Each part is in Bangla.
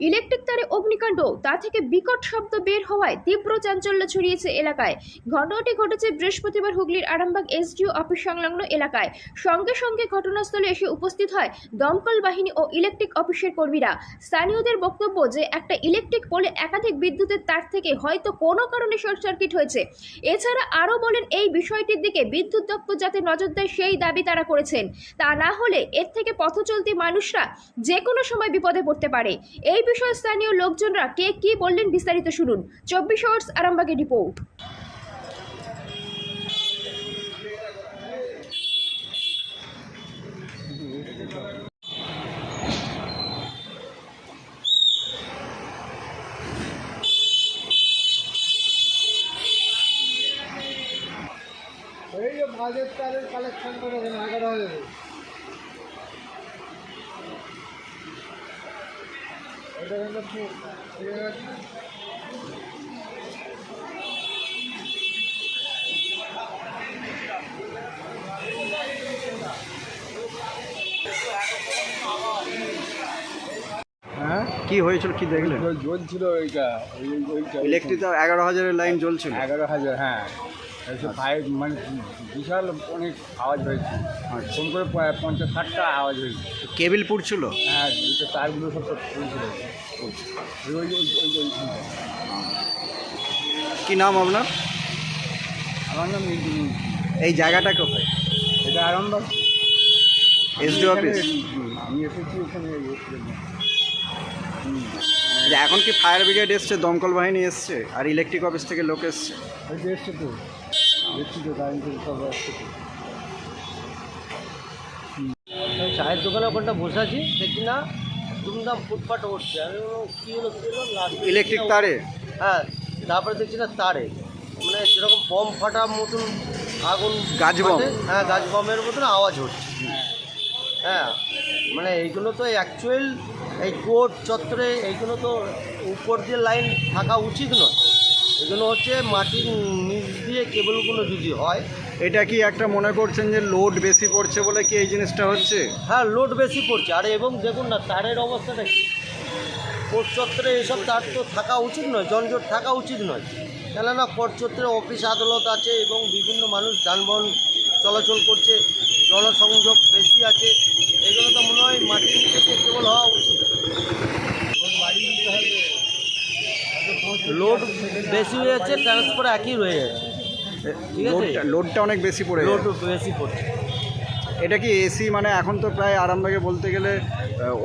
ইলেকট্রিক তারে অগ্নিকাণ্ড, তা থেকে বিকট শব্দ বের হওয়ায় তীব্র চাঞ্চল্য ছড়িয়েছে এলাকায়। ঘটনাটি ঘটেছে বৃহস্পতিবার হুগলির আরামবাগ এসডিও অফিস সংলগ্ন এলাকায়। সঙ্গে সঙ্গে ঘটনাস্থলে এসে উপস্থিত হয় দমকল বাহিনী ও ইলেকট্রিক অফিসের কর্মীরা। স্থানীয়দের বক্তব্য যে একটা ইলেকট্রিক পোলে একাধিক বিদ্যুতের তার থেকে হয়তো কোনো কারণে শর্ট সার্কিট হয়েছে। এছাড়া আরও বলেন, এই বিষয়টির দিকে বিদ্যুৎ দপ্তর যাতে নজর দেয় সেই দাবি তারা করেছেন। তা না হলে এর থেকে পথচলতি মানুষরা যে কোনো সময় বিপদে পড়তে পারে। এই বিষয়ে স্থানীয় লোকজনরা কে কি বললেন বিস্তারিত শুনুন। 24 আওয়ার্স আরামবাগের রিপোর্ট। এই যে বাজেট তারের কালেকশন করে 11,000 এটা হ্যাঁ, কি হয়েছিল, কি দেখলেন? জ্বলছিল ওইটা ইলেকট্রিক তো 11,000-এর লাইন জ্বলছিল। 11,000, হ্যাঁ। এসব ফাইভ মানে বিশাল অনেক আওয়াজ হয়েছে। ফোন করে 50-60টা আওয়াজ হয়েছে। কেবিল পুড়ছিল। হ্যাঁ, দুটো তারগুলো সব চলছিল। কি নাম আপনার? আমার নাম মিন্টু। এই জায়গাটা কোথায়? এটা আরামবাগ এসডি অফিস। আমি এসেছি ওখানে। এখন কি ফায়ার ব্রিগেড এসছে, দমকল বাহিনী এসছে, আর ইলেকট্রিক অফিস থেকে লোক এসছে? এসছে তো, দেখছি তো কারেন্ট সব আসছে তো। চায়ের দোকানে ওখানটা বসে আছি, দেখি না দুমদাম ফুটপাট উঠছে। আমি কী হলো ইলেকট্রিক তারে? হ্যাঁ, তারপরে দেখছি না তারে, মানে যেরকম বম ফাটার মতন আগুন, গাছ বম। হ্যাঁ, গাছ বমের মতন আওয়াজ হচ্ছে। হ্যাঁ, মানে এইগুলো তো অ্যাকচুয়াল এই কোর্ট চত্বরে এইগুলো তো উপর দিয়ে লাইন থাকা উচিত নয়। এগুলো হচ্ছে মাটির নিচ দিয়ে কেবলগুলো যদি হয়। এটা কি একটা মনে করছেন যে লোড বেশি পড়ছে বলে কি এই জিনিসটা হচ্ছে? হ্যাঁ, লোড বেশি পড়ছে। আর এবং দেখুন না তারের অবস্থাটা কি, কোর্ট চত্বরে এইসব তার তো থাকা উচিত নয়, যানজট থাকা উচিত নয়। কেননা কোর্ট চত্বরে অফিস আদালত আছে এবং বিভিন্ন মানুষ যানবাহন চলাচল করছে, জনসংযোগ বেশি আছে। এগুলো তো মনে হয় মাটির নিচে কেবল হওয়া উচিত। লোড বেশি হয়ে যাচ্ছে, ট্রান্সফার একই রয়ে যাচ্ছে। ঠিক আছে, লোডটা অনেক বেশি পড়ে লোড যাচ্ছে। বেশি পড়ছে। এটা কি এসি? মানে এখন তো প্রায় আরামবাগে বলতে গেলে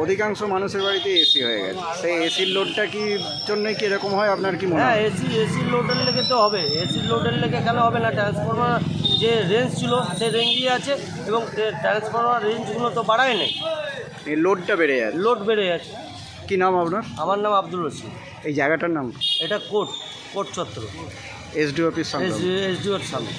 অধিকাংশ মানুষের বাড়িতে এসি হয়ে গেছে। সেই এসির লোডটা কি জন্যই কি এরকম হয়, আপনার কি মনে হ্যাঁ, হয়? এসির লোডের লেগে তো হবে। এসির লোডের লেগে কেন হবে না? ট্রান্সফরমার যে রেঞ্জ ছিল সেই রেঞ্জই আছে এবং ট্রান্সফরমার রেঞ্জগুলো তো বাড়ায় নেই, এই লোডটা বেড়ে যাচ্ছে। লোড বেড়ে যাচ্ছে। কি নাম আপনার? আমার নাম আব্দুল রশিদ। এই জায়গাটার নাম? এটা কোর্ট চত্বর, এসডি অফিস সামনে। এসডিওর সামনে।